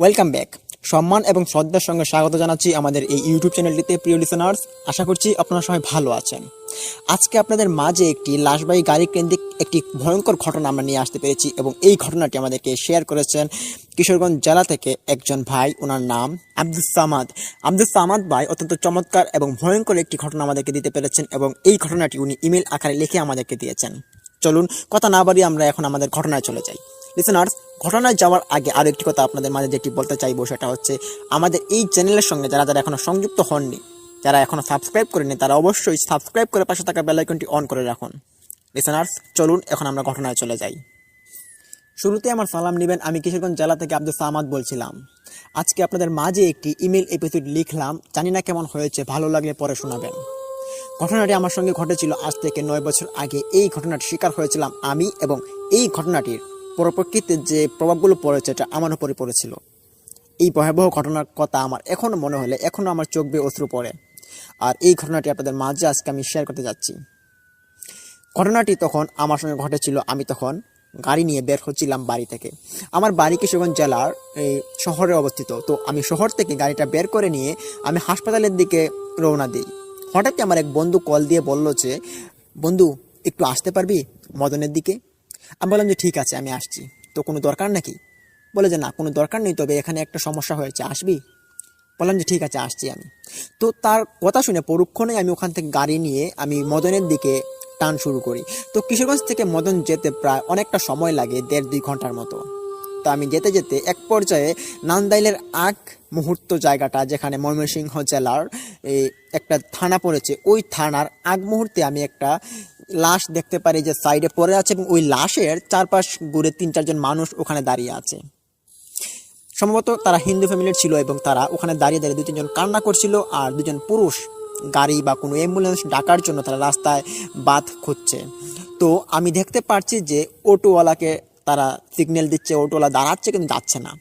Welcome back. সম্মান এবং শ্রদ্ধার সঙ্গে স্বাগত জানাচ্ছি আমাদের এই ইউটিউব চ্যানেলটিতে। প্রিয় লিসেনার্স, আশা করছি আপনারা সবাই ভালো আছেন। আজকে আপনাদের মাঝে একটি লাশবাহী গাড়ি কেন্দ্রিক একটি ভয়ঙ্কর ঘটনা আমরা নিয়ে আসতে পেরেছি এবং এই ঘটনাটি আমাদেরকে শেয়ার করেছেন কিশোরগঞ্জ জেলা থেকে একজন ভাই। ওনার নাম আব্দুস সামাদ। আব্দুস সামাদ ভাই অত্যন্ত চমৎকার এবং ভয়ঙ্কর একটি ঘটনা আমাদেরকে দিতে পেরেছেন এবং এই ঘটনাটি উনি ইমেল আকারে লিখে আমাদেরকে দিয়েছেন। চলুন কথা না বাড়িয়ে আমরা এখন আমাদের ঘটনায় চলে যাই। লিসেনার্স, ঘটনায় যাওয়ার আগে আরও একটি কথা আপনাদের মাঝে যেটি বলতে চাইবো সেটা হচ্ছে, আমাদের এই চ্যানেলের সঙ্গে যারা যারা এখনও সংযুক্ত হননি, যারা এখনও সাবস্ক্রাইব করেনি, তারা অবশ্যই সাবস্ক্রাইব করে পাশে থাকা বেল আইকনটি অন করে রাখুন। লিসেনার্স, চলুন এখন আমরা ঘটনায় চলে যাই। শুরুতে আমার সালাম নেবেন, আমি কিশোরগঞ্জ জেলা থেকে আব্দুস সামাদ বলছিলাম। আজকে আপনাদের মাঝে একটি ইমেল এপিসোড লিখলাম, জানি না কেমন হয়েছে, ভালো লাগলে পরে শোনাবেন। ঘটনাটি আমার সঙ্গে ঘটেছিল আজ থেকে 9 বছর আগে। এই ঘটনাটির শিকার হয়েছিলাম আমি এবং এই ঘটনাটির পরপ্রেক্ষিতে যে প্রভাবগুলো পড়েছে এটা আমার উপরে পড়েছিল। এই ভয়াবহ ঘটনার কথা আমার এখনও মনে হলে এখনও আমার চোখ বেয়ে অশ্রু পড়ে। আর এই ঘটনাটি আপনাদের মাঝে আজকে আমি শেয়ার করতে যাচ্ছি। ঘটনাটি তখন আমার সঙ্গে ঘটেছিল, আমি তখন গাড়ি নিয়ে বের হচ্ছিলাম বাড়ি থেকে। আমার বাড়ি কিশোরগঞ্জ জেলার এই শহরে অবস্থিত। তো আমি শহর থেকে গাড়িটা বের করে নিয়ে আমি হাসপাতালের দিকে রওনা দিই। হঠাৎই আমার এক বন্ধু কল দিয়ে বলল যে, বন্ধু একটু আসতে পারবি মদনের দিকে? আমি বললাম যে ঠিক আছে, আমি আসছি। তো কোনো দরকার নাকি? বলে যে না, কোনো দরকার নেই, তবে এখানে একটা সমস্যা হয়েছে, আসবি? বললাম যে ঠিক আছে, আসছি আমি। তো তার কথা শুনে পরক্ষণেই আমি ওখান থেকে গাড়ি নিয়ে আমি মদনের দিকে টান শুরু করি। তো কিশোরগঞ্জ থেকে মদন যেতে প্রায় অনেকটা সময় লাগে, 1.5-2 ঘন্টার মতো। তো আমি যেতে যেতে এক পর্যায়ে নান্দাইলের আগ মুহূর্ত জায়গাটা, যেখানে ময়মনসিংহ জেলার একটা থানা পড়েছে, ওই থানার আগ মুহূর্তে আমি একটা লাশ দেখতে পারি যে সাইডে পড়ে আছে এবং ওই লাশের চারপাশ ঘুরে 3-4 জন মানুষ ওখানে দাঁড়িয়ে আছে। সম্ভবত তারা হিন্দু ফ্যামিলির ছিল এবং তারা ওখানে দাঁড়িয়ে দাঁড়িয়ে 2-3 জন কান্না করছিল আর 2 জন পুরুষ গাড়ি বা কোনো অ্যাম্বুলেন্স ডাকার জন্য তারা রাস্তায় বাধ খুঁজছে। তো আমি দেখতে পাচ্ছি যে অটোওয়ালাকে তারা সিগন্যাল দিচ্ছে, অটোওয়ালা দাঁড়াচ্ছে কিন্তু যাচ্ছে না।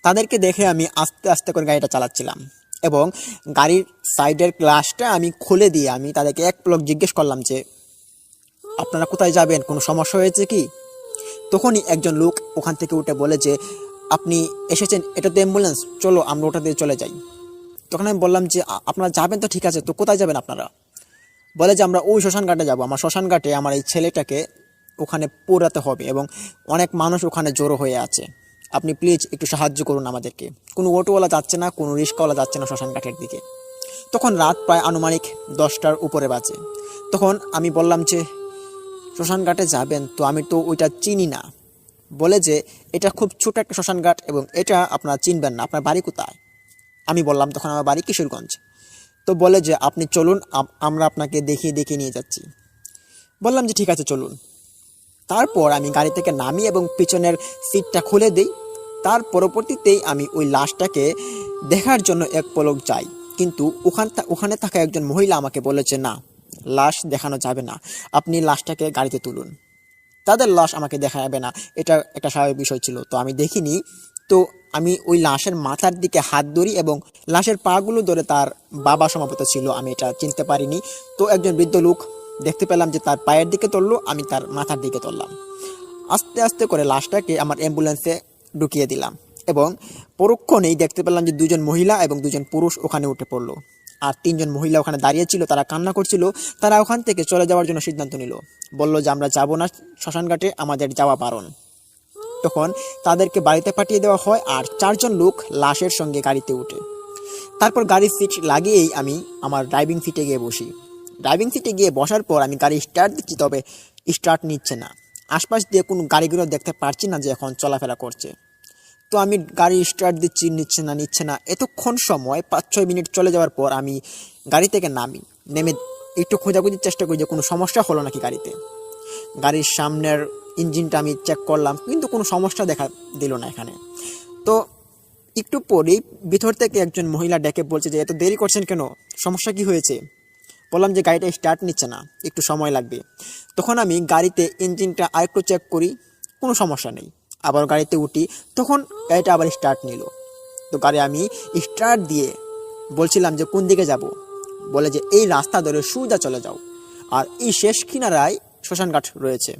তাদেরকে দেখে আমি আস্তে আস্তে করে গাড়িটা চালাচ্ছিলাম এবং গাড়ির সাইডের গ্লাসটা আমি খুলে দিয়ে আমি তাদেরকে এক পলক জিজ্ঞেস করলাম যে, আপনারা কোথায় যাবেন, কোনো সমস্যা হয়েছে কি? তখনই একজন লোক ওখান থেকে উঠে বলে যে, আপনি এসেছেন, এটা তো অ্যাম্বুলেন্স, চলো আমরা ওটা দিয়ে চলে যাই। তখন আমি বললাম যে, আপনারা যাবেন তো ঠিক আছে, তো কোথায় যাবেন আপনারা? বলে যে, আমরা ওই শ্মশান ঘাটে যাবো। আমার শ্মশান ঘাটে আমার এই ছেলেটাকে ওখানে পোড়াতে হবে এবং অনেক মানুষ ওখানে জড়ো হয়ে আছে, আপনি প্লিজ একটু সাহায্য করুন আমাদেরকে। কোনো অটোওয়ালা যাচ্ছে না, কোনো রিক্সাওয়ালা যাচ্ছে না শ্মশান ঘাটের দিকে। তখন রাত প্রায় আনুমানিক 10টার উপরে বাজে। তখন আমি বললাম যে, শ্মশান ঘাটে যাবেন তো আমি তো ওইটা চিনি না। বলে যে, এটা খুব ছোট একটা শ্মশান ঘাট এবং এটা আপনারা চিনবেন না, আপনার বাড়ি কোথায়? আমি বললাম তখন আমার বাড়ি কিশোরগঞ্জ। তো বলে যে, আপনি চলুন, আমরা আপনাকে দেখিয়ে দেখিয়ে নিয়ে যাচ্ছি। বললাম যে ঠিক আছে চলুন। তারপর আমি গাড়ি থেকে নামি এবং পিছনের সিটটা খুলে দিই। তার পরবর্তীতেই আমি ওই লাশটাকে দেখার জন্য এক পলক যাই, কিন্তু ওখানে থাকা একজন মহিলা আমাকে বলেছে, না, লাশ দেখানো যাবে না, আপনি লাশটাকে গাড়িতে তুলুন। তাদের লাশ আমাকে দেখা যাবে না, এটা একটা স্বাভাবিক বিষয় ছিল। তো আমি দেখিনি। তো আমি ওই লাশের মাথার দিকে হাত ধরি এবং লাশের পাগুলো ধরে, তার বাবা সম্ভবত ছিল, আমি এটা চিনতে পারিনি। তো একজন বৃদ্ধ লোক দেখতে পেলাম যে তার পায়ের দিকে তুললো, আমি তার মাথার দিকে তুললাম। আস্তে আস্তে করে লাশটাকে আমার অ্যাম্বুলেন্সে ঢুকিয়ে দিলাম এবং পরক্ষণেই দেখতে পেলাম যে 2 জন মহিলা এবং 2 জন পুরুষ ওখানে উঠে পড়লো আর 3 জন মহিলা ওখানে দাঁড়িয়েছিল, তারা কান্না করছিল। তারা ওখান থেকে চলে যাওয়ার জন্য সিদ্ধান্ত নিল, বলল যে আমরা যাব না শ্মশানঘাটে, আমাদের যাওয়া বারণ। তখন তাদেরকে বাড়িতে পাঠিয়ে দেওয়া হয় আর 4 জন লোক লাশের সঙ্গে গাড়িতে উঠে। তারপর গাড়ির সিট লাগিয়েই আমি আমার ড্রাইভিং সিটে গিয়ে বসি। ড্রাইভিং সিটে গিয়ে বসার পর আমি গাড়ি স্টার্ট দিচ্ছি, তবে স্টার্ট নিচ্ছে না। আশপাশ দিয়ে কোনো গাড়িগুলো দেখতে পারছি না যে এখন চলাফেরা করছে। তো আমি গাড়ি স্টার্ট দিচ্ছি, নিচ্ছে না। এতক্ষণ সময় 5-6 মিনিট চলে যাওয়ার পর আমি গাড়ি থেকে নেমে একটু খোঁজাখুঁজির চেষ্টা করি যে কোনো সমস্যা হলো নাকি গাড়িতে। গাড়ির সামনের ইঞ্জিনটা আমি চেক করলাম, কিন্তু কোনো সমস্যা দেখা দিল না এখানে। তো একটু পরেই ভিতর থেকে একজন মহিলা ডেকে বলছে যে, এত দেরি করছেন কেন, সমস্যা কি হয়েছে? বললাম যে গাড়িটা স্টার্ট নিচ্ছে না, একটু সময় লাগবে। তখন আমি গাড়িতে ইঞ্জিনটা আরেকটু চেক করি, কোনো সমস্যা নেই। আবার গাড়িতে উঠি, তখন গাড়িটা আবার স্টার্ট নিল। তো গাড়ি আমি স্টার্ট দিয়ে বলছিলাম যে কোন দিকে যাব। বলে যে এই রাস্তা ধরে সোজা চলে যাও, আর এই শেষ কিনারায় শ্মশানঘাট রয়েছে।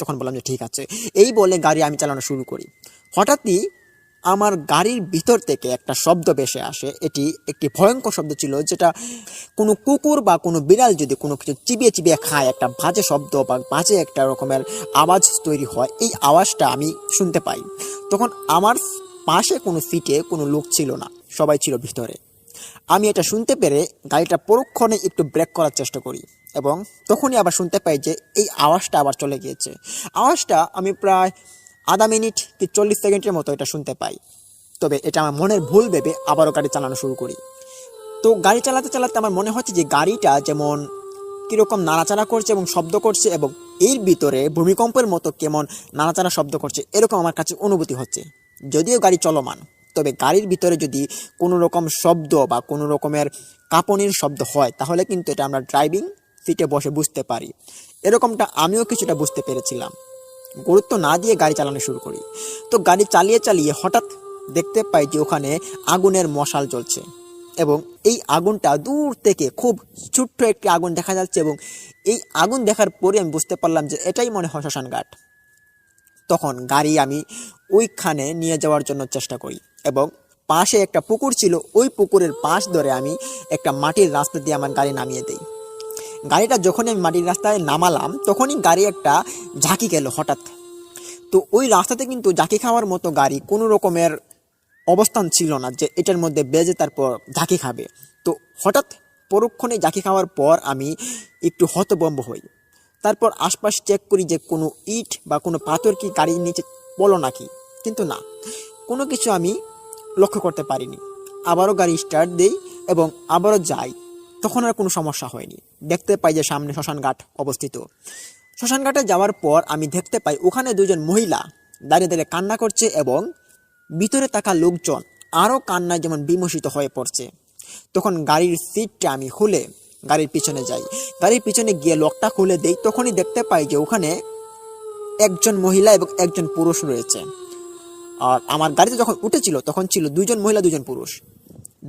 তখন বললাম যে ঠিক আছে। এই বলে গাড়ি আমি চালানো শুরু করি। হঠাৎই আমার গাড়ির ভিতর থেকে একটা শব্দ ভেসে আসে। এটি একটি ভয়ঙ্কর শব্দ ছিল, যেটা কোনো কুকুর বা কোনো বিড়াল যদি কোনো কিছু চিবিয়ে চিবিয়ে খায়, একটা বাজে শব্দ বা বাজে একটা রকমের আওয়াজ তৈরি হয়। এই আওয়াজটা আমি শুনতে পাই। তখন আমার পাশে কোনো সিটে কোনো লোক ছিল না, সবাই ছিল ভিতরে। আমি এটা শুনতে পেরে গাড়িটা পরক্ষণে একটু ব্রেক করার চেষ্টা করি, এবং তখনই আবার শুনতে পাই যে এই আওয়াজটা আবার চলে গিয়েছে। আওয়াজটা আমি প্রায় আধা মিনিট কি 40 সেকেন্ডের মতো এটা শুনতে পাই। তবে এটা আমার মনের ভুল ভেবে আবারও গাড়ি চালানো শুরু করি। তো গাড়ি চালাতে চালাতে আমার মনে হচ্ছে যে গাড়িটা যেমন কীরকম নাড়াচাড়া করছে এবং শব্দ করছে, এবং এর ভিতরে ভূমিকম্পের মতো কেমন নাড়াচাড়া শব্দ করছে, এরকম আমার কাছে অনুভূতি হচ্ছে। যদিও গাড়ি চলমান, তবে গাড়ির ভিতরে যদি কোনো রকম শব্দ বা কোনো রকমের কাঁপনির শব্দ হয়, তাহলে কিন্তু এটা আমরা ড্রাইভিং সিটে বসে বুঝতে পারি। এরকমটা আমিও কিছুটা বুঝতে পেরেছিলাম। গুরুত্ব না দিয়ে গাড়ি চালানো শুরু করি। তো গাড়ি চালিয়ে চালিয়ে হঠাৎ দেখতে পাই যে ওখানে আগুনের মশাল জ্বলছে, এবং এই আগুনটা দূর থেকে খুব ছোট্ট একটি আগুন দেখা যাচ্ছে, এবং এই আগুন দেখার পরে আমি বুঝতে পারলাম যে এটাই মনে হয় শ্মশান ঘাট। তখন গাড়ি আমি ওইখানে নিয়ে যাওয়ার জন্য চেষ্টা করি, এবং পাশে একটা পুকুর ছিল, ওই পুকুরের পাশ ধরে আমি একটা মাটির রাস্তা দিয়ে আমার গাড়ি নামিয়ে দিই। গাড়িটা যখনই আমি মাটির রাস্তায় নামালাম, তখনই গাড়ি একটা ঝাঁকি গেল হঠাৎ। তো ওই রাস্তাতে কিন্তু ঝাঁকি খাওয়ার মতো গাড়ি কোনো রকমের অবস্থান ছিল না যে এটার মধ্যে বেজে তারপর ঝাঁকি খাবে। তো হঠাৎ পরক্ষণে ঝাঁকি খাওয়ার পর আমি একটু হতভম্ব হই। তারপর আশপাশ চেক করি যে কোনো ইট বা কোনো পাথর কি গাড়ির নিচে পড়লো নাকি, কিন্তু না, কোনো কিছু আমি লক্ষ্য করতে পারিনি। আবারও গাড়ি স্টার্ট দেই এবং আবারও যাই, তখন আর কোনো সমস্যা হয়নি। দেখতে পাই যে সামনে শ্মশান ঘাট অবস্থিত। শ্মশান ঘাটে যাওয়ার পর আমি দেখতে পাই ওখানে দুজন মহিলা দাঁড়িয়ে দাঁড়িয়ে কান্না করছে, এবং ভিতরে থাকা লোকজন আরও কান্নায় যেমন বিমোহিত হয়ে পড়ছে। তখন গাড়ির সিটটা আমি খুলে গাড়ির পিছনে যাই। গাড়ির পিছনে গিয়ে লকটা খুলে দেই। তখনই দেখতে পাই যে ওখানে একজন মহিলা এবং একজন পুরুষ রয়েছে। আর আমার গাড়িতে যখন উঠেছিল তখন ছিল দুজন মহিলা দুজন পুরুষ।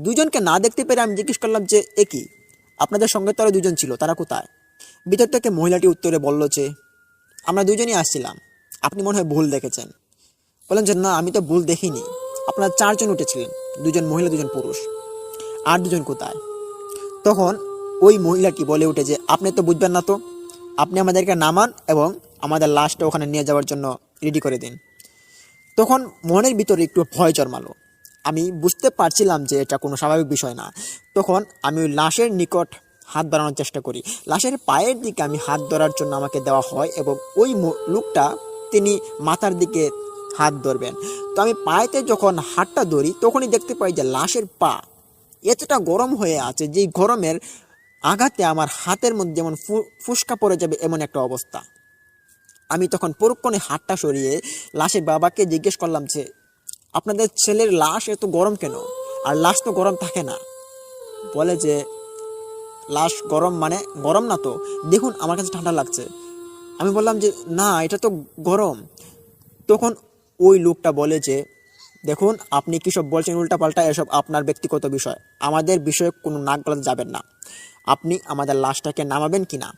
দুজনকে না দেখতে পেরে আমি জিজ্ঞেস করলাম যে এ কি, আপনাদের সঙ্গে তো আরো দুজন ছিল, তারা কোথায়? ভিতর থেকে মহিলাটি উত্তরে বলল যে আমরা দুজনই আসছিলাম, আপনি মনে হয় ভুল দেখেছেন। বললেন যে না, আমি তো ভুল দেখিনি, আপনারা 4 জন উঠেছিলেন, দুজন মহিলা দুজন পুরুষ, আর দুজন কোথায়? তখন ওই মহিলাটি বলে উঠে যে আপনি তো বুঝবেন না, তো আপনি আমাদেরকে নামান এবং আমাদের লাশটা ওখানে নিয়ে যাওয়ার জন্য রেডি করে দিন। তখন মনের ভিতরে একটু ভয় জন্মালো। আমি বুঝতে পারছিলাম যে এটা কোনো স্বাভাবিক বিষয় না। তখন আমি ওই লাশের নিকট হাত বাড়ানোর চেষ্টা করি। লাশের পায়ের দিকে আমি হাত ধরার জন্য আমাকে দেওয়া হয়, এবং ওই লোকটা তিনি মাথার দিকে হাত ধরবেন। তো আমি পায়েতে যখন হাতটা ধরি, তখনই দেখতে পাই যে লাশের পা এতটা গরম হয়ে আছে, যেই গরমের আঘাতে আমার হাতের মধ্যে যেমন ফুসকা পড়ে যাবে এমন একটা অবস্থা। আমি তখন পরক্ষণে হাতটা সরিয়ে লাশের বাবাকে জিজ্ঞেস করলাম যে আপনাদের ছেলের লাশ এত গরম কেন? আর লাশ তো গরম থাকে না। বলে যে লাশ গরম মানে গরম না, তো দেখুন আমার কাছে ঠান্ডা লাগছে। আমি বললাম যে না, এটা তো গরম। তখন ওই লোকটা বলে যে দেখুন, আপনি কী সব বলছেন উল্টাপাল্টা, এসব আপনার ব্যক্তিগত বিষয়, আমাদের বিষয়ে কোনো নাক গলাতে যাবেন না। আপনি আমাদের লাশটাকে নামাবেন কি না?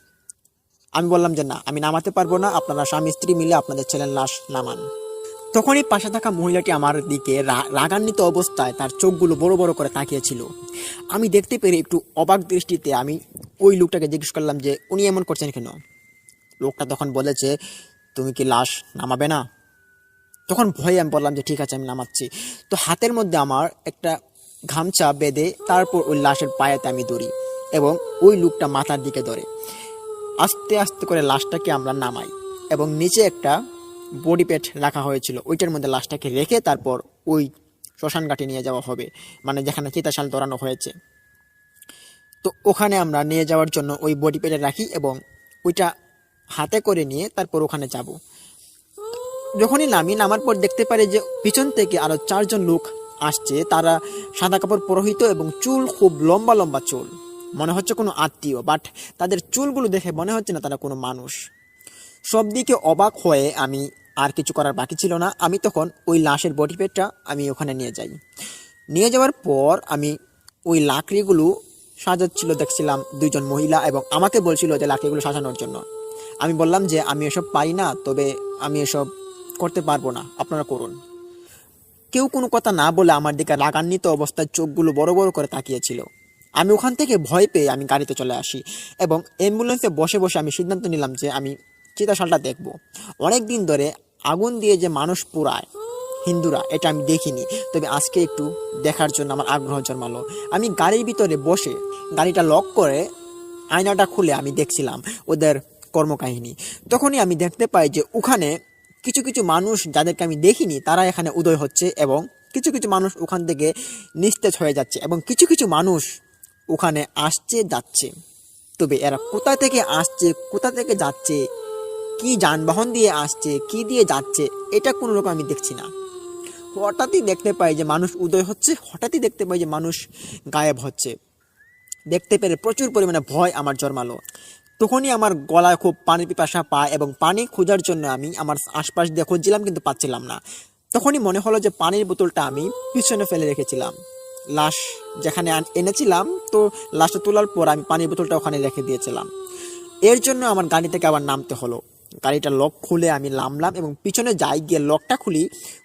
আমি বললাম যে না, আমি নামাতে পারবো না, আপনারা স্বামী স্ত্রী মিলে আপনাদের ছেলের লাশ নামান। তখনই পাশে থাকা মহিলাটি আমার দিকে রাগান্বিত অবস্থায় তার চোখগুলো বড় বড় করে তাকিয়েছিল। আমি দেখতে পেরে একটু অবাক দৃষ্টিতে আমি ওই লোকটাকে জিজ্ঞেস করলাম যে উনি এমন করছেন কেন? লোকটা তখন বলেছে তুমি কি লাশ নামাবে না? তখন ভয়ে আমি বললাম যে ঠিক আছে, আমি নামাচ্ছি। তো হাতের মধ্যে আমার একটা গামছা বেঁধে তারপর ওই লাশের পায়েতে আমি ধরি, এবং ওই লোকটা মাথার দিকে ধরে আস্তে আস্তে করে লাশটাকে আমরা নামাই, এবং নিচে একটা বডি প্যাড রাখা হয়েছিল, ওইটার মধ্যে লাশটাকে রেখে তারপর ওই শ্মশান ঘাটে নিয়ে যাওয়া হবে, মানে যেখানে চিতাশাল ধরানো হয়েছে। তো ওখানে আমরা নিয়ে যাওয়ার জন্য ওই বডি প্যাডে রাখি, এবং ওইটা হাতে করে নিয়ে তারপর ওখানে যাব। যখনই নামার পর দেখতে পারি যে পিছন থেকে আরো 4 জন লোক আসছে। তারা সাদা কাপড় পরিহিত এবং চুল খুব লম্বা লম্বা চুল, মনে হচ্ছে কোনো আত্মীয়, বাট তাদের চুলগুলো দেখে মনে হচ্ছে না তারা কোনো মানুষ। সব দিকে অবাক হয়ে আমি আর কিছু করার বাকি ছিল না। আমি তখন ওই লাশের বডি প্যাডটা আমি ওখানে নিয়ে যাই। নিয়ে যাওয়ার পর আমি ওই লাকড়িগুলো সাজাচ্ছিল, দেখছিলাম 2 জন মহিলা, এবং আমাকে বলছিল যে লাকড়িগুলো সাজানোর জন্য। আমি বললাম যে আমি এসব পারি না, তবে আমি এসব করতে পারবো না, আপনারা করুন। কেউ কোনো কথা না বলে আমার দিকে রাগান্বিত অবস্থায় চোখগুলো বড় বড় করে তাকিয়েছিল। আমি ওখান থেকে ভয় পেয়ে আমি গাড়িতে চলে আসি এবং অ্যাম্বুলেন্সে বসে বসে আমি সিদ্ধান্ত নিলাম যে আমি চিতাশালটা দেখব। অনেক দিন ধরে আগুন দিয়ে যে মানুষ পোড়ায় হিন্দুরা, এটা আমি দেখিনি, তবে আজকে একটু দেখার জন্য আমার আগ্রহ জন্মালো। আমি গাড়ির ভিতরে বসে গাড়িটা লক করে আয়নাটা খুলে আমি দেখছিলাম ওদের কর্মকাহিনী। তখনই আমি দেখতে পাই যে ওখানে কিছু কিছু মানুষ যাদেরকে আমি দেখিনি তারা এখানে উদয় হচ্ছে এবং কিছু কিছু মানুষ ওখান থেকে নিস্তেজ হয়ে যাচ্ছে এবং কিছু কিছু মানুষ ওখানে আসছে যাচ্ছে। তবে এরা কোথা থেকে আসছে, কোথা থেকে যাচ্ছে, কি যানবাহন দিয়ে আসছে, কি দিয়ে যাচ্ছে, এটা কোনো রকম আমি দেখছি না। হঠাৎই দেখতে পাই যে মানুষ উদয় হচ্ছে, হঠাৎই দেখতে পাই যে মানুষ গায়েব হচ্ছে। দেখতে পেরে প্রচুর পরিমাণে ভয় আমার জন্মালো। তখনই আমার গলায় খুব পানির পিপাসা পায় এবং পানি খোঁজার জন্য আমি আমার আশপাশ দিয়ে খুঁজছিলাম কিন্তু পাচ্ছিলাম না। তখনই মনে হলো যে পানির বোতলটা আমি পিছনে ফেলে রেখেছিলাম। লাশ যেখানে এনেছিলাম, তো লাশটা তোলার পর আমি পানির বোতলটা ওখানে রেখে দিয়েছিলাম। এর জন্য আমার গাড়ি থেকে আবার নামতে হলো। গাড়িটা লক খুলে আমি নামলাম এবং পিছনে যাই, গিয়ে লকটা খুলি।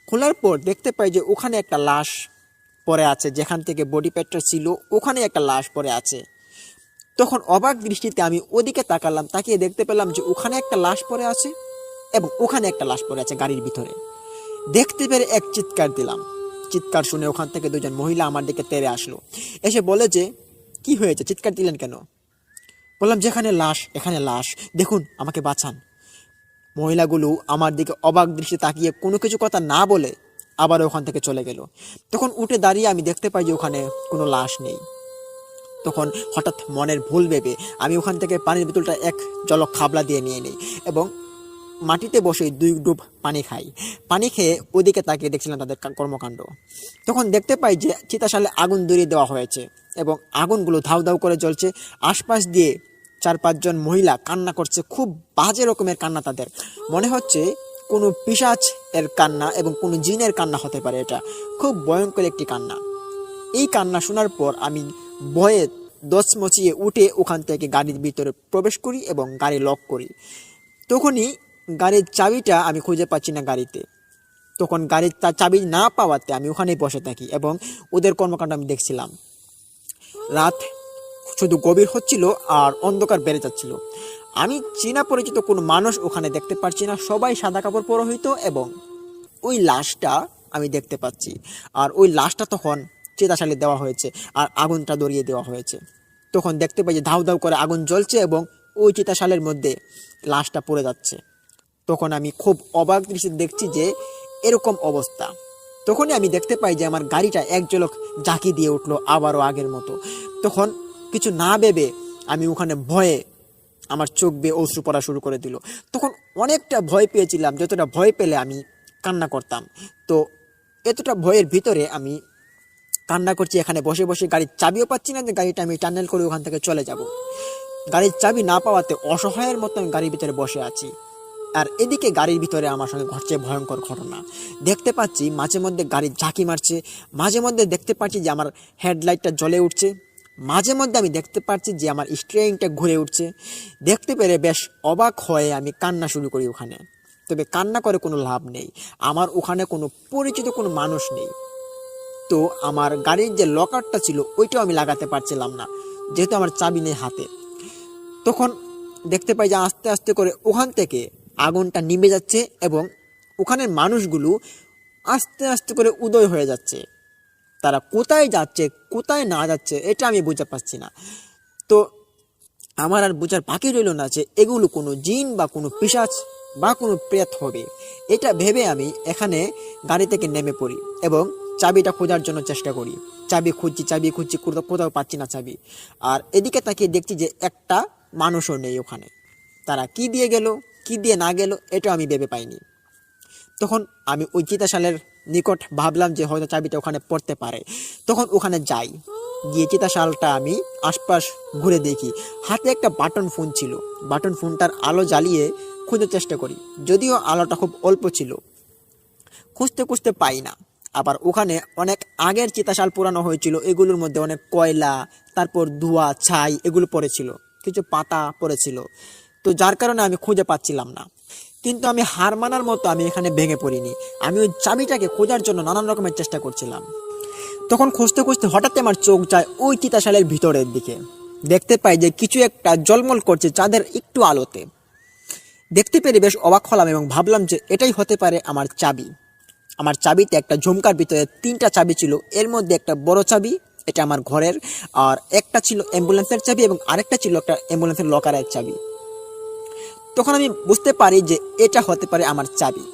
খোলার পর দেখতে পাই যে ওখানে একটা লাশ পড়ে আছে, যেখান থেকে বডি প্যাডটা ছিল ওখানে একটা লাশ পড়ে আছে। তখন অবাক দৃষ্টিতে আমি ওদিকে তাকালাম, তাকিয়ে দেখতে পেলাম যে ওখানে একটা লাশ পড়ে আছে এবং ওখানে একটা লাশ পড়ে আছে গাড়ির ভিতরে। দেখতে পেরে এক চিৎকার দিলাম। চিৎকার শুনে ওখান থেকে দুজন মহিলা আমার দিকে তেড়ে আসলো, এসে বলে যে কি হয়েছে, চিৎকার দিলেন কেন? বললাম যেখানে লাশ, এখানে লাশ, দেখুন আমাকে বাঁচান। মহিলাগুলো আমার দিকে অবাক দৃষ্টি তাকিয়ে কোনো কিছু কথা না বলে আবার ওখান থেকে চলে গেল। তখন উঠে দাঁড়িয়ে আমি দেখতে পাই যে ওখানে কোনো লাশ নেই। তখন হঠাৎ মনের ভুল ভেবে আমি ওখান থেকে পানির বোতলটা এক জলক খাবলা দিয়ে নিয়ে নিই এবং মাটিতে বসে 2 ডুব পানি খাই। পানি খেয়ে ওদিকে তাকিয়ে দেখছিলাম তাদের কর্মকাণ্ড। তখন দেখতে পাই যে চিতাশালে আগুন ধরিয়ে দেওয়া হয়েছে এবং আগুনগুলো ধাউ ধাউ করে জ্বলছে। আশপাশ দিয়ে 4-5 জন মহিলা কান্না করছে, খুব বাজে রকমের কান্না তাদের। মনে হচ্ছে কোনো পিশাচ এর কান্না এবং কোনো জিনের কান্না হতে পারে। এটা খুব ভয়ঙ্কর একটি কান্না। এই কান্না শোনার পর আমি ভয়ে দচমচিয়ে উঠে ওখান থেকে গাড়ির ভিতরে প্রবেশ করি এবং গাড়ি লক করি। তখনই গাড়ির চাবিটা আমি খুঁজে পাচ্ছি না গাড়িতে। তখন গাড়ির চাবি না পাওয়াতে আমি ওখানেই বসে থাকি এবং ওদের কর্মকাণ্ড আমি দেখছিলাম। রাত শুধু গভীর হচ্ছিল আর অন্ধকার বেড়ে যাচ্ছিল। আমি চীনা পরিচিত কোনো মানুষ ওখানে দেখতে পাচ্ছি না, সবাই সাদা কাপড় পরিহিত এবং ওই লাশটা আমি দেখতে পাচ্ছি। আর ওই লাশটা তখন চিতাশালে দেওয়া হয়েছে আর আগুনটা ধরিয়ে দেওয়া হয়েছে। তখন দেখতে পাই যে ধাউ ধাউ করে আগুন জ্বলছে এবং ওই চিতাশালের মধ্যে লাশটা পড়ে যাচ্ছে। তখন আমি খুব অবাক দৃষ্টিতে দেখছি যে এরকম অবস্থা। তখনই আমি দেখতে পাই যে আমার গাড়িটা এক ঝলক ঝাঁকি দিয়ে উঠলো আবারও আগের মতো। তখন কিছু না ভেবে আমি ওখানে ভয়ে আমার চোখ বেয়ে অশ্রু পড়া শুরু করে দিল। তখন অনেকটা ভয় পেয়েছিলাম, যতটা ভয় পেলে আমি কান্না করতাম। তো এতটা ভয়ের ভিতরে আমি কান্না করছি এখানে বসে বসে, গাড়ির চাবিও পাচ্ছি না যে গাড়িটা আমি টানেল করে ওখান থেকে চলে যাব। গাড়ির চাবি না পাওয়াতে অসহায়ের মতো আমি গাড়ির ভিতরে বসে আছি। আর এদিকে গাড়ির ভিতরে আমার সঙ্গে ঘটছে ভয়ঙ্কর ঘটনা। দেখতে পাচ্ছি মাঝে মধ্যে গাড়ি ঝাঁকি মারছে, মাঝে মধ্যে দেখতে পাচ্ছি যে আমার হেডলাইটটা জ্বলে উঠছে, মাঝে মধ্যে আমি দেখতে পাচ্ছি যে আমার স্টিয়ারিংটা ঘুরে উঠছে। দেখতে পেরে বেশ অবাক হয়ে আমি কান্না শুরু করি ওখানে। তবে কান্না করে কোনো লাভ নেই, আমার ওখানে কোনো পরিচিত কোনো মানুষ নেই। তো আমার গাড়ির যে লকারটা ছিল ওইটাও আমি লাগাতে পারছিলাম না, যেহেতু আমার চাবি নেই হাতে। তখন দেখতে পাই যে আস্তে আস্তে করে ওখান থেকে আগুনটা নিভে যাচ্ছে এবং ওখানের মানুষগুলো আস্তে আস্তে করে উদয় হয়ে যাচ্ছে। তারা কোথায় যাচ্ছে কোথায় না যাচ্ছে এটা আমি বুঝতে পারছি না। তো আমার আর বোঝার বাকি রইল না যে এগুলো কোনো জিন বা কোনো পিশাচ বা কোনো প্রেত হবে। এটা ভেবে আমি এখানে গাড়ি থেকে নেমে পড়ি এবং চাবিটা খোঁজার জন্য চেষ্টা করি। চাবি খুঁজছি, কোথাও পাচ্ছি না চাবি। আর এদিকে তাকিয়ে দেখছি যে একটা মানুষও নেই ওখানে। তারা কি দিয়ে গেল কি দিয়ে না গেল এটা আমি ভেবে পাইনি। তখন আমি ওই চিতাশালের নিকট ভাবলাম যে হয়তো চাবিটা ওখানে পড়তে পারে। তখন ওখানে যাই, গিয়ে চিতাশালটা আমি আশপাশ ঘুরে দেখি। হাতে একটা বাটন ফোন ছিল, বাটন ফোনটার আলো জ্বালিয়ে খুঁজে চেষ্টা করি, যদিও আলোটা খুব অল্প ছিল। খুঁজতে খুঁজতে পাই না। আবার ওখানে অনেক আগের চিতাশাল পুরানো হয়েছিল, এগুলোর মধ্যে অনেক কয়লা, তারপর ধোঁয়া ছাই এগুলো পড়েছিল, কিছু পাতা পড়েছিল। তো যার কারণে আমি খুঁজে পাচ্ছিলাম না। কিন্তু আমি হার মানার মতো আমি এখানে ভেঙে পড়িনি। আমি ওই চাবিটাকে খোঁজার জন্য নানান রকমের চেষ্টা করছিলাম। তখন খুঁজতে খুঁজতে হঠাৎ আমার চোখ যায় ওই চিতাশালের ভিতরের দিকে। দেখতে পাই যে কিছু একটা ঝলমল করছে চাঁদের একটু আলোতে। দেখতে পেরে বেশ অবাক হলাম এবং ভাবলাম যে এটাই হতে পারে আমার চাবি। আমার চাবিতে একটা ঝুমকার ভিতরে 3টা চাবি ছিল, এর মধ্যে একটা বড় চাবি, এটা আমার ঘরের, আর একটা ছিল অ্যাম্বুলেন্সের চাবি এবং আরেকটা ছিল একটা অ্যাম্বুলেন্সের লকারের চাবি। তখন আমি বুঝতে পারি যে এটা হতে পারে আমার চাবি।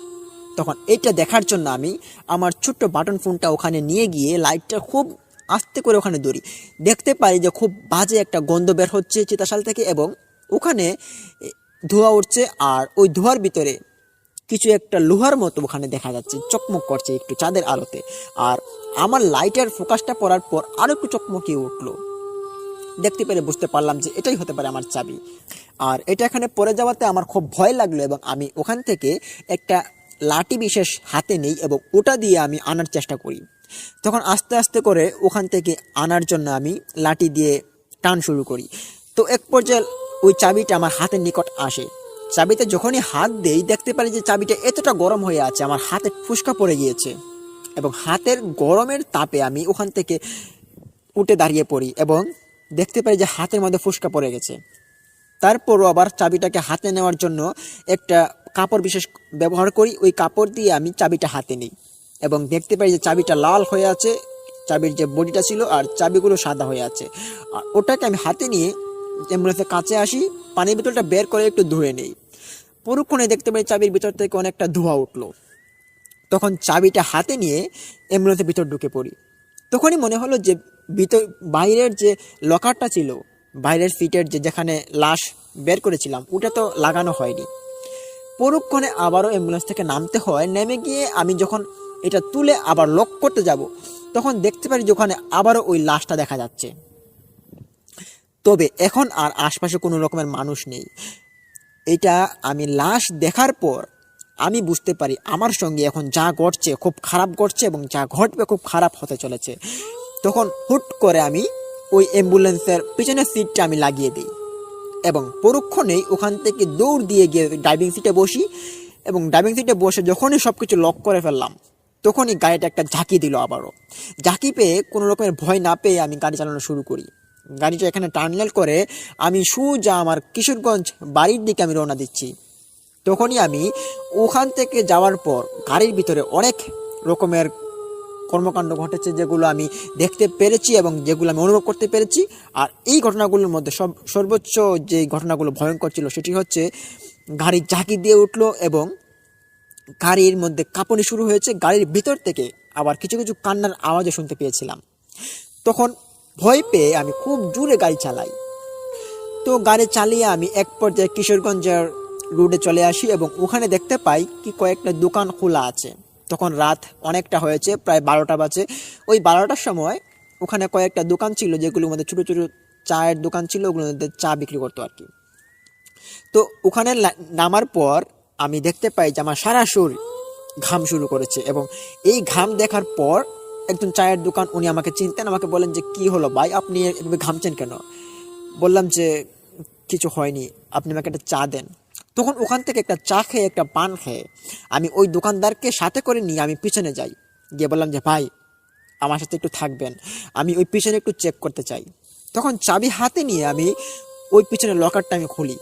তখন এটা দেখার জন্য আমি আমার ছোট্ট বাটন ফোনটা ওখানে নিয়ে গিয়ে লাইটটা খুব আস্তে করে ওখানে ধরি। দেখতে পারি যে খুব বাজে একটা গন্ধ বের হচ্ছে চিতাশাল থেকে এবং ওখানে ধোঁয়া উঠছে, আর ওই ধোঁয়ার ভিতরে কিছু একটা লোহার মতো ওখানে দেখা যাচ্ছে, চকমক করছে একটু চাঁদের আলোতে। আর আমার লাইটের ফোকাসটা পড়ার পর আরো একটু চকমকিয়ে উঠলো। দেখতে পেরে বুঝতে পারলাম যে এটাই হতে পারে আমার চাবি। আর এটা এখানে পড়ে যাওয়াতে আমার খুব ভয় লাগলো এবং আমি ওখান থেকে একটা লাঠি বিশেষ হাতে নেই এবং ওটা দিয়ে আমি আনার চেষ্টা করি। তখন আস্তে আস্তে করে ওখান থেকে আনার জন্য আমি লাঠি দিয়ে টান শুরু করি। তো এক পর্যায়ে ওই চাবিটা আমার হাতের নিকট আসে। চাবিতে যখনই হাত দেই দেখতে পারি যে চাবিটা এতটা গরম হয়ে আছে, আমার হাতে ফুসকা পড়ে গিয়েছে এবং হাতের গরমের তাপে আমি ওখান থেকে উঠে দাঁড়িয়ে পড়ি এবং দেখতে পারি যে হাতের মধ্যে ফুসকা পড়ে গেছে। তারপরও আবার চাবিটাকে হাতে নেওয়ার জন্য একটা কাপড় বিশেষ ব্যবহার করি, ওই কাপড় দিয়ে আমি চাবিটা হাতে নিই এবং দেখতে পাই যে চাবিটা লাল হয়ে আছে, চাবির যে বডিটা ছিল, আর চাবিগুলো সাদা হয়ে আছে। আর ওটাকে আমি হাতে নিয়ে অ্যাম্বুলেন্সের কাছে আসি, পানির বোতলটা বের করে একটু ধুয়ে নেই। পরক্ষণে দেখতে পাই চাবির ভিতর থেকে অনেকটা ধোঁয়া উঠলো। তখন চাবিটা হাতে নিয়ে অ্যাম্বুলেন্সের ভিতর ঢুকে পড়ি। তখনই মনে হলো যে ভিতর বাইরের যে লকারটা ছিল, বাইরের সিটের যেখানে লাশ বের করেছিলাম ওটা তো লাগানো হয়নি। পরক্ষণে আবারও অ্যাম্বুলেন্স থেকে নামতে হয়। নেমে গিয়ে আমি যখন এটা তুলে আবার লক করতে যাব তখন দেখতে পারি যে ওখানে আবারও ওই লাশটা দেখা যাচ্ছে। তবে এখন আর আশপাশে কোনো রকমের মানুষ নেই। এটা আমি লাশ দেখার পর আমি বুঝতে পারি আমার সঙ্গে এখন যা ঘটছে খুব খারাপ ঘটছে এবং যা ঘটবে খুব খারাপ হতে চলেছে। তখন হুট করে আমি ওই অ্যাম্বুলেন্সের পিছনের সিটটা আমি লাগিয়ে দিই এবং পরক্ষণেই ওখান থেকে দৌড় দিয়ে গিয়ে ড্রাইভিং সিটে বসি এবং ড্রাইভিং সিটে বসে যখনই সব কিছু লক করে ফেললাম তখনই গাড়িটা একটা ঝাঁকি দিল। আবারও ঝাঁকি পেয়ে কোনো রকমের ভয় না পেয়ে আমি গাড়ি চালানো শুরু করি। গাড়িটা এখানে টার্মিনাল করে আমি সোজা আমার কিশোরগঞ্জ বাড়ির দিকে আমি রওনা দিচ্ছি। তখনই আমি ওখান থেকে যাওয়ার পর গাড়ির ভিতরে অনেক রকমের কর্মকাণ্ড ঘটেছে যেগুলো আমি দেখতে পেরেছি এবং যেগুলো আমি অনুভব করতে পেরেছি। আর এই ঘটনাগুলোর মধ্যে সর্বোচ্চ যে ঘটনাগুলো ভয়ঙ্কর ছিল সেটি হচ্ছে গাড়ি ঝাঁকি দিয়ে উঠলো এবং গাড়ির মধ্যে কাঁপুনি শুরু হয়েছে। গাড়ির ভিতর থেকে আবার কিছু কিছু কান্নার আওয়াজও শুনতে পেয়েছিলাম। তখন ভয় পেয়ে আমি খুব জোরে গাড়ি চালাই। তো গাড়ি চালিয়ে আমি এক পর্যায়ে কিশোরগঞ্জের রোডে চলে আসি এবং ওখানে দেখতে পাই কি কয়েকটা দোকান খোলা আছে। তখন রাত অনেকটা হয়েছে, প্রায় 12টা বাজে। ওই 12টার সময় ওখানে কয়েকটা দোকান ছিল যেগুলোর মধ্যে ছোটো ছোটো চায়ের দোকান ছিল, ওগুলোর মধ্যে চা বিক্রি করতো আর কি। তো ওখানে নামার পর আমি দেখতে পাই যে আমার সারা শরীর ঘাম শুরু করেছে এবং এই ঘাম দেখার পর একজন চায়ের দোকান, উনি আমাকে চিনতেন, আমাকে বলেন যে কি হলো ভাই, আপনি এভাবে ঘামছেন কেন? বললাম যে কিছু হয়নি, আপনি আমাকে একটা চা দেন। তখন ওখান থেকে একটা চা খেয়ে একটা পান খেয়ে আমি ওই দোকানদারকে সাথে করে নিয়ে আমি পিছনে যাই, গিয়ে বললাম যে ভাই আমার সাথে একটু থাকবেন, আমি ওই পিছনে একটু চেক করতে চাই। তখন চাবি হাতে নিয়ে আমি ওই পিছনে লকারটা আমি খুলি।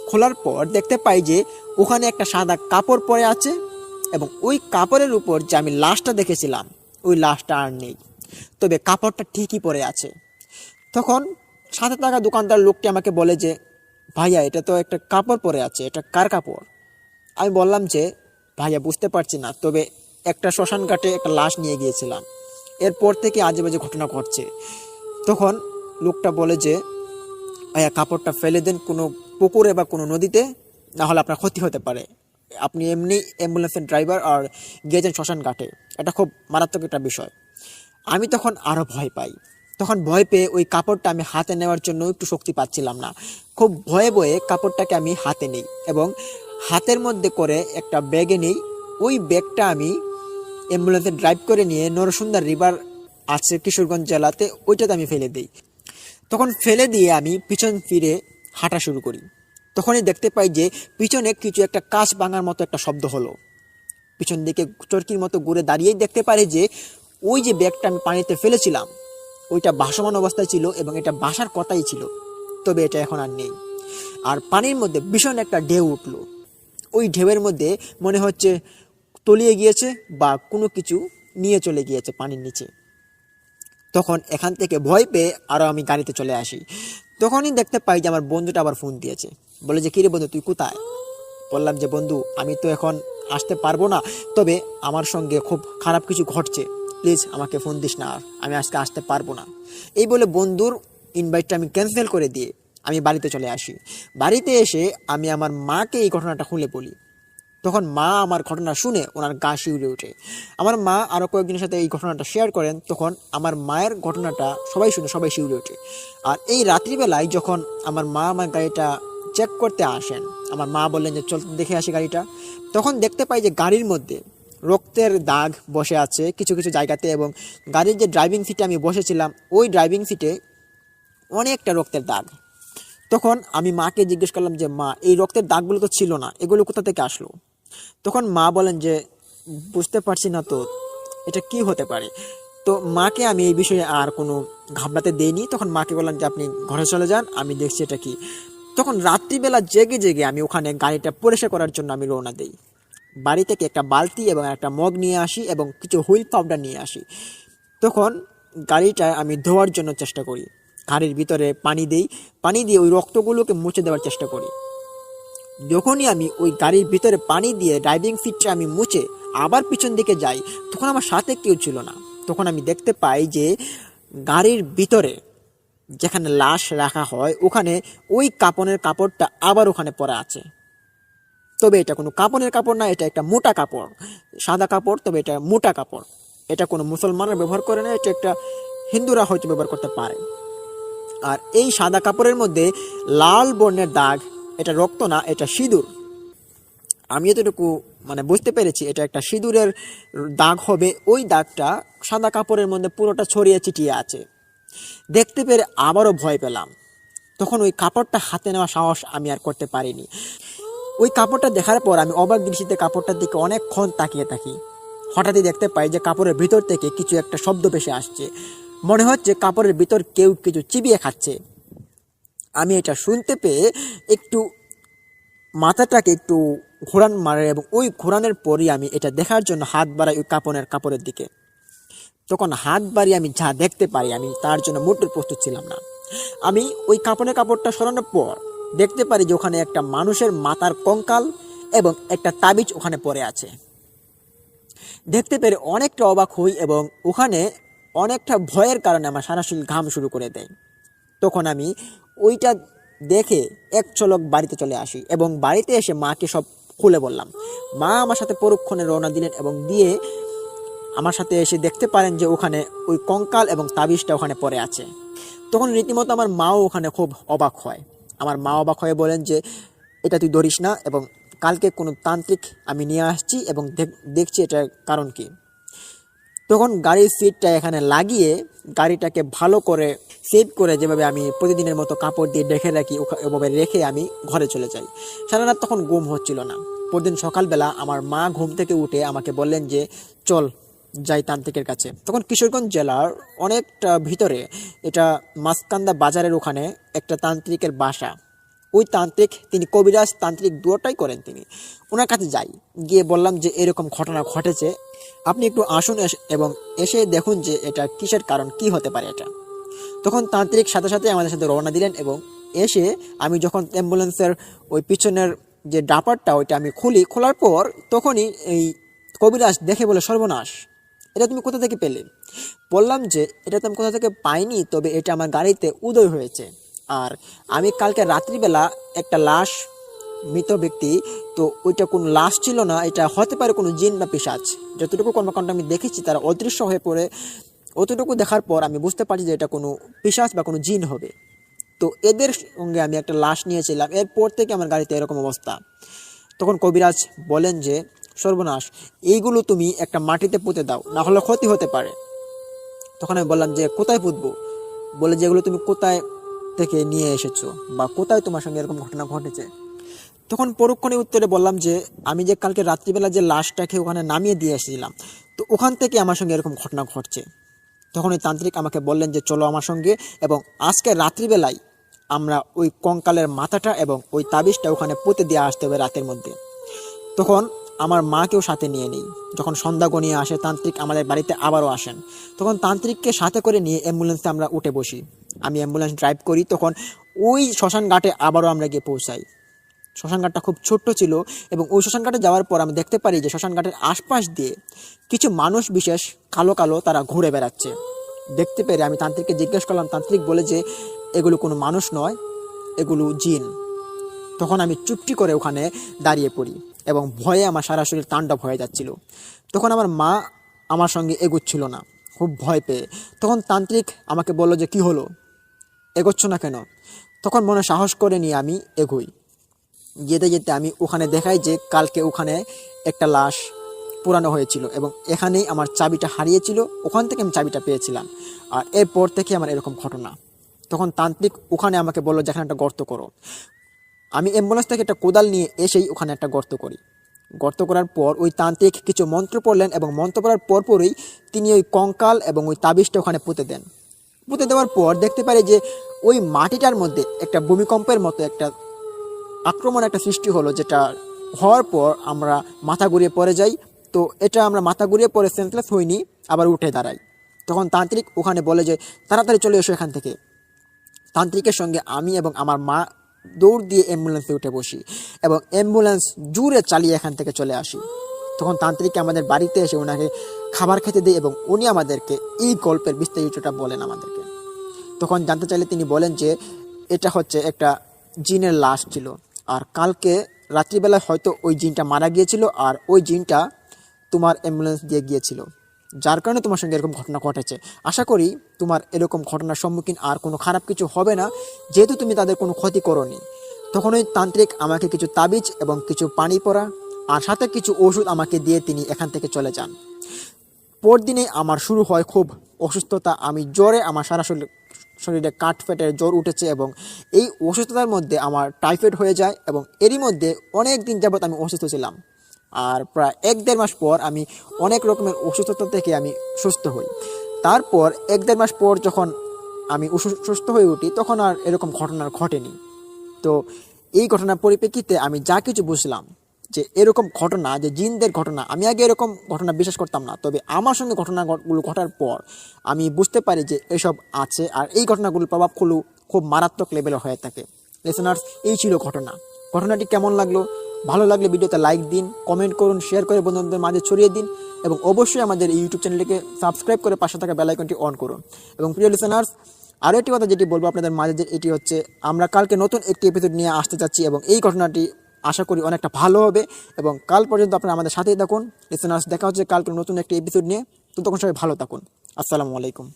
খোলার পর দেখতে পাই যে ওখানে একটা সাদা কাপড় পরে আছে এবং ওই কাপড়ের উপর যে আমি লাশটা দেখেছিলাম ওই লাশটা আর নেই, তবে কাপড়টা ঠিকই পরে আছে। তখন সাথে থাকা দোকানদার লোকটি আমাকে বলে যে ভাইয়া এটা তো একটা কাপড় পরে আছে, এটা কার কাপড়? আমি বললাম যে ভাইয়া বুঝতে পারছি না, তবে একটা শ্মশান ঘাটে একটা লাশ নিয়ে গিয়েছিলাম, এরপর থেকে আজে বাজে ঘটনা ঘটছে। তখন লোকটা বলে যে ভাইয়া কাপড়টা ফেলে দেন কোনো পুকুরে বা কোনো নদীতে, না হলে আপনার ক্ষতি হতে পারে, আপনি এমনি অ্যাম্বুলেন্সের ড্রাইভার আর গিয়েছেন শ্মশান ঘাটে, এটা খুব মারাত্মক একটা বিষয়। আমি তখন আরও ভয় পাই। তখন ভয় পেয়ে ওই কাপড়টা আমি হাতে নেওয়ার জন্য একটু শক্তি পাচ্ছিলাম না, খুব ভয়ে ভয়ে কাপড়টাকে আমি হাতে নিই এবং হাতের মধ্যে করে একটা ব্যাগে নিই। ওই ব্যাগটা আমি অ্যাম্বুলেন্সে ড্রাইভ করে নিয়ে নরসুন্দর রিভার আছে কিশোরগঞ্জ জেলাতে, ওইটাতে আমি ফেলে দিই। তখন ফেলে দিয়ে আমি পিছন ফিরে হাঁটা শুরু করি। তখনই দেখতে পাই যে পিছনে কিছু একটা কাঁচ ভাঙার মতো একটা শব্দ হলো। পিছন দিকে চরকির মতো ঘুরে দাঁড়িয়েই দেখতে পারে যে ওই যে ব্যাগটা আমি পানিতে ফেলেছিলাম ওইটা ভাসমান অবস্থায় ছিল এবং এটা বাসার কথাই ছিল, তবে এটা এখন আর নেই। আর পানির মধ্যে ভীষণ একটা ঢেউ উঠলো। ওই ঢেউয়ের মধ্যে মনে হচ্ছে তলিয়ে গিয়েছে বা কোনো কিছু নিয়ে চলে গিয়েছে পানির নিচে। তখন এখান থেকে ভয় পেয়ে আরও আমি গাড়িতে চলে আসি। তখনই দেখতে পাই যে আমার বন্ধুটা আবার ফোন দিয়েছে, বলে যে কিরে বন্ধু তুই কোথায়? বললাম যে বন্ধু আমি তো এখন আসতে পারবো না, তবে আমার সঙ্গে খুব খারাপ কিছু ঘটছে, প্লিজ আমাকে ফোন দিস না, আর আমি আজকে আসতে পারবো না। এই বলে বন্ধুর ইনভাইটটা আমি ক্যান্সেল করে দিয়ে আমি বাড়িতে চলে আসি। বাড়িতে এসে আমি আমার মাকে এই ঘটনাটা খুলে বলি। তখন মা আমার ঘটনা শুনে ওনার গা শিউরে ওঠে। আমার মা আরও কয়েকজনের সাথে এই ঘটনাটা শেয়ার করেন, তখন আমার মায়ের ঘটনাটা সবাই শুনে সবাই শিউরে ওঠে। আর এই রাত্রিবেলায় যখন আমার মা আমার গাড়িটা চেক করতে আসেন, আমার মা বললেন যে চল দেখে আসি গাড়িটা। তখন দেখতে পাই যে গাড়ির মধ্যে রক্তের দাগ বসে আছে কিছু কিছু জায়গাতে, এবং গাড়ির যে ড্রাইভিং সিটে আমি বসেছিলাম ওই ড্রাইভিং সিটে অনেকটা রক্তের দাগ। তখন আমি মাকে জিজ্ঞেস করলাম যে মা এই রক্তের দাগগুলো তো ছিল না, এগুলো কোথা থেকে আসলো? তখন মা বলেন যে বুঝতে পারছি না তো এটা কি হতে পারে। তো মাকে আমি এই বিষয়ে আর কোনো ঘাবড়াতে দেইনি। তখন মাকে বললাম যে আপনি ঘরে চলে যান, আমি দেখছি এটা কি। তখন রাত্রিবেলা জেগে জেগে আমি ওখানে গাড়িটা পরিষ্কার করার জন্য আমি রওনা দিই। বাড়ি থেকে একটা বালতি এবং একটা মগ নিয়ে আসি এবং কিছু হুইল পাউডার নিয়ে আসি। তখন গাড়িটা আমি ধোয়ার জন্য চেষ্টা করি, গাড়ির ভিতরে পানি দিই, পানি দিয়ে ওই রক্তগুলোকে মুছে দেওয়ার চেষ্টা করি। যখনই আমি ওই গাড়ির ভিতরে পানি দিয়ে ড্রাইভিং সিটটা আমি মুছে আবার পিছন দিকে যাই, তখন আমার সাথে কেউ ছিল না। তখন আমি দেখতে পাই যে গাড়ির ভিতরে যেখানে লাশ রাখা হয় ওখানে ওই কাপড়ের কাপড়টা আবার ওখানে পড়ে আছে। তবে এটা কোনো কাপড়ের কাপড় না, এটা একটা মোটা কাপড়, সাদা কাপড়, তবে এটা মোটা কাপড়। এটা কোনো মুসলমানরা ব্যবহার করে না, এটা একটা হিন্দুরা হয়তো ব্যবহার করতে পারে। আর এই সাদা কাপড়ের মধ্যে লাল বর্ণের দাগ, এটা রক্ত না, এটা সিঁদুর। আমি এতটুকু বুঝতে পেরেছি এটা একটা সিঁদুরের দাগ হবে। ওই দাগটা সাদা কাপড়ের মধ্যে পুরোটা ছড়িয়ে ছিটিয়ে আছে। দেখতে পেরে আবারও ভয় পেলাম। তখন ওই কাপড়টা হাতে নেওয়া সাহস আমি আর করতে পারিনি। ওই কাপড়টা দেখার পর আমি অবাক দৃষ্টিতে কাপড়টার দিকে অনেকক্ষণ তাকিয়ে থাকি। হঠাৎই দেখতে পাই যে কাপড়ের ভিতর থেকে কিছু একটা শব্দ ভেসে আসছে, মনে হচ্ছে কাপড়ের ভিতর কেউ কিছু চিবিয়ে খাচ্ছে। আমি এটা শুনতে পেয়ে একটু মাথাটাকে একটু ঘোরান মারে এবং ওই ঘোরানোর পরই আমি এটা দেখার জন্য হাত বাড়াই ওই কাপড়ের দিকে। তখন হাত বাড়িয়ে আমি যা দেখতে পারি আমি তার জন্য মোটেও প্রস্তুত ছিলাম না। আমি ওই কাপড়টা সরানোর পর দেখতে পারি যে ওখানে একটা মানুষের মাথার কঙ্কাল এবং একটা তাবিজ ওখানে পড়ে আছে। দেখতে পেরে অনেকটা অবাক হই এবং ওখানে অনেকটা ভয়ের কারণে আমার সারা শরীর ঘাম শুরু করে দেয়। তখন আমি ওইটা দেখে এক চলক বাড়িতে চলে আসি এবং বাড়িতে এসে মাকে সব খুলে বললাম। মা আমার সাথে পরক্ষণে রওনা দিলেন এবং দিয়ে আমার সাথে এসে দেখতে পারেন যে ওখানে ওই কঙ্কাল এবং তাবিজটা ওখানে পড়ে আছে। তখন রীতিমতো আমার মাও ওখানে খুব অবাক হয়। আমার মা অবাক হয়ে বলেন যে এটা তুই ধরিস না, এবং কালকে কোনো তান্ত্রিক আমি নিয়ে আসছি এবং দেখছি এটার কারণ কি। তখন গাড়ির সিটটা এখানে লাগিয়ে গাড়িটাকে ভালো করে সেভ করে যেভাবে আমি প্রতিদিনের মতো কাপড় দিয়ে ঢেকে রাখি ওভাবে রেখে আমি ঘরে চলে যাই। সারা রাত তখন ঘুম হচ্ছিল না। পরদিন সকালবেলা আমার মা ঘুম থেকে উঠে আমাকে বললেন যে চল যাই তান্ত্রিকের কাছে। তখন কিশোরগঞ্জ জেলার অনেকটা ভিতরে, এটা মাসকান্দা বাজারের ওখানে একটা তান্ত্রিকের বাসা। ওই তান্ত্রিক, তিনি কবিরাজ তান্ত্রিক দুটোটাই করেন। তিনি ওনার কাছে যাই, গিয়ে বললাম যে এরকম ঘটনা ঘটেছে, আপনি একটু আসুন এবং এসে দেখুন যে এটা কিসের কারণ, কি হতে পারে এটা। তখন তান্ত্রিক সাথে সাথে আমাদের সাথে রওনা দিলেন এবং এসে আমি যখন অ্যাম্বুলেন্সের ওই পিছনের যে ডাপারটা ওইটা আমি খোলার পর তখনই এই কবিরাজ দেখে বলে, সর্বনাশ, এটা তুমি কোথা থেকে পেলে? বললাম যে এটা তো আমি কোথা থেকে পাইনি, তবে এটা আমার গাড়িতে উদয় হয়েছে। আর আমি কালকে রাত্রিবেলা একটা লাশ, মৃত ব্যক্তি, তো ওইটা কোনো লাশ ছিল না, এটা হতে পারে কোনো জিন বা পিশাচ। যতটুকু কর্মকাণ্ড আমি দেখেছি তারা অদৃশ্য হয়ে পড়ে, অতটুকু দেখার পর আমি বুঝতে পারছি যে এটা কোনো পিশাচ বা কোনো জিন হবে। তো এদের সঙ্গে আমি একটা লাশ নিয়েছিলাম, এরপর থেকে আমার গাড়িতে এরকম অবস্থা। তখন কবিরাজ বলেন যে সর্বনাশ, এইগুলো তুমি একটা মাটিতে পুঁতে দাও, না হলে ক্ষতি হতে পারে। তখন আমি বললাম যে কোথায় পুঁতবো? বলে যে এগুলো তুমি কোথায় থেকে নিয়ে এসেছো বা কোথায় তোমার সঙ্গে এরকম ঘটনা ঘটেছে। তখন পরক্ষণে উত্তরে বললাম যে আমি যে কালকে রাত্রিবেলা যে লাশটাকে ওখানে নামিয়ে দিয়ে এসেছিলাম, তো ওখান থেকে আমার সঙ্গে এরকম ঘটনা ঘটছে। তখন ওই তান্ত্রিক আমাকে বললেন যে চলো আমার সঙ্গে, এবং আজকে রাত্রিবেলায় আমরা ওই কঙ্কালের মাথাটা এবং ওই তাবিজটা ওখানে পুঁতে দিয়ে আসতে হবে রাতের মধ্যে। তখন আমার মাকেও সাথে নিয়ে নিই। যখন সন্ধ্যা গনিয়ে আসে, তান্ত্রিক আমাদের বাড়িতে আবারও আসেন। তখন তান্ত্রিককে সাথে করে নিয়ে অ্যাম্বুলেন্সে আমরা উঠে বসি। আমি অ্যাম্বুলেন্স ড্রাইভ করি। তখন ওই শ্মশান ঘাটে আবারও আমরা গিয়ে পৌঁছাই। শ্মশান ঘাটটা খুব ছোট্ট ছিল, এবং ওই শ্মশান ঘাটে যাওয়ার পর আমি দেখতে পারি যে শ্মশান ঘাটের আশপাশ দিয়ে কিছু মানুষ বিশেষ কালো কালো তারা ঘুরে বেড়াচ্ছে। দেখতে পেরে আমি তান্ত্রিককে জিজ্ঞেস করলাম। তান্ত্রিক বলে যে এগুলো কোনো মানুষ নয়, এগুলো জিন। তখন আমি চুপটি করে ওখানে দাঁড়িয়ে পড়ি, এবং ভয়ে আমার সারা শরীর তাণ্ডব হয়ে যাচ্ছিল। তখন আমার মা আমার সঙ্গে এগোচ্ছিল না, খুব ভয় পেয়ে। তখন তান্ত্রিক আমাকে বলল যে কি হলো, এগোচ্ছ না কেন? তখন মনে সাহস করে নিয়ে আমি এগোই। যেতে যেতে আমি ওখানে দেখাই যে কালকে ওখানে একটা লাশ পোড়ানো হয়েছিল, এবং এখানেই আমার চাবিটা হারিয়েছিল, ওখান থেকে আমি চাবিটা পেয়েছিলাম। আর এরপর থেকে আমার এরকম ঘটনা। তখন তান্ত্রিক ওখানে আমাকে বললো যে এখানে একটা গর্ত করো। আমি অ্যাম্বুলেন্স থেকে একটা কোদাল নিয়ে এসেই ওখানে একটা গর্ত করি। গর্ত করার পর ওই তান্ত্রিক কিছু মন্ত্র পড়লেন, এবং মন্ত্র পড়ার পরপরই তিনি ওই কঙ্কাল এবং ওই তাবিজটা ওখানে পুঁতে দেন। পুঁতে দেওয়ার পর দেখতে পারি যে ওই মাটিটার মধ্যে একটা ভূমিকম্পের মতো একটা আক্রমণ একটা সৃষ্টি হলো, যেটা হওয়ার পর আমরা মাথা ঘুরিয়ে পড়ে যাই। তো এটা আমরা মাথা ঘুরিয়ে পড়ে সেন্সলেস হইনি, আবার উঠে দাঁড়াই। তখন তান্ত্রিক ওখানে বলে যে তাড়াতাড়ি চলে এসো এখান থেকে। তান্ত্রিকের সঙ্গে আমি এবং আমার মা দৌড় দিয়ে অ্যাম্বুলেন্সে উঠে বসি, এবং অ্যাম্বুলেন্স জুড়ে চালিয়ে এখান থেকে চলে আসি। তখন তান্ত্রিক আমাদের বাড়িতে এসে ওনাকে খাবার খেতে দেয়, এবং উনি আমাদেরকে এই গল্পের বিস্তারিতটা বলেন আমাদেরকে। তখন জানতে চাইলে তিনি বলেন যে এটা হচ্ছে একটা জিনের লাশ ছিল, আর কালকে রাত্রিবেলায় হয়তো ওই জিনটা মারা গিয়েছিল, আর ওই জিনটা তোমার অ্যাম্বুলেন্স দিয়ে গিয়েছিল, যার কারণে তোমার সঙ্গে এরকম ঘটনা ঘটেছে। আশা করি তোমার এরকম ঘটনার সম্মুখীন আর কোনো খারাপ কিছু হবে না, যেহেতু তুমি তাদের কোনো ক্ষতি করোনি। তখন ওই তান্ত্রিক আমাকে কিছু তাবিজ এবং কিছু পানি পড়া আর সাথে কিছু ওষুধ আমাকে দিয়ে তিনি এখান থেকে চলে যান। পরদিনে আমার শুরু হয় খুব অসুস্থতা। আমি জ্বরে আমার সারা শরীরে কাঠ ফেটে জ্বর উঠেছে, এবং এই অসুস্থতার মধ্যে আমার টাইফয়েড হয়ে যায়, এবং এরই মধ্যে অনেক দিন যাবৎ আমি অসুস্থ ছিলাম। আর প্রায় 1-1.5 মাস পর আমি অনেক রকমের অসুস্থতা থেকে আমি সুস্থ হই। তারপর 1-1.5 মাস পর যখন আমি সুস্থ হয়ে উঠি, তখন আর এরকম ঘটনা ঘটেনি। তো এই ঘটনার পরিপ্রেক্ষিতে আমি যা কিছু বুঝলাম যে এরকম ঘটনা, যে জিনদের ঘটনা, আমি আগে এরকম ঘটনা বিশ্বাস করতাম না, তবে আমার সঙ্গে ঘটনাগুলো ঘটার পর আমি বুঝতে পারি যে এসব আছে, আর এই ঘটনাগুলোর প্রভাবগুলো খুব মারাত্মক লেভেলে হয়ে থাকে। লিসেনার্স, এই ছিল ঘটনা। ঘটনাটি কেমন লাগলো? ভালো লাগলে ভিডিওতে লাইক দিন, কমেন্ট করুন, শেয়ার করে বন্ধুদের মাঝে ছড়িয়ে দিন, এবং অবশ্যই আমাদের এই ইউটিউব চ্যানেলটিকে সাবস্ক্রাইব করে পাশে থাকা বেল আইকনটি অন করুন। এবং প্রিয় লিসেনার্স, আরও একটি কথা যেটি বলবো আপনাদের মাঝে, যে এটি হচ্ছে আমরা কালকে নতুন একটি এপিসোড নিয়ে আসতে যাচ্ছি, এবং এই ঘটনাটি আশা করি অনেকটা ভালো হবে। এবং কাল পর্যন্ত আপনারা আমাদের সাথেই থাকুন। লিসেনার্স, দেখা হচ্ছে কালকে নতুন একটি এপিসোড নিয়ে। তো তখন সবাই ভালো থাকুন। আসসালামু আলাইকুম।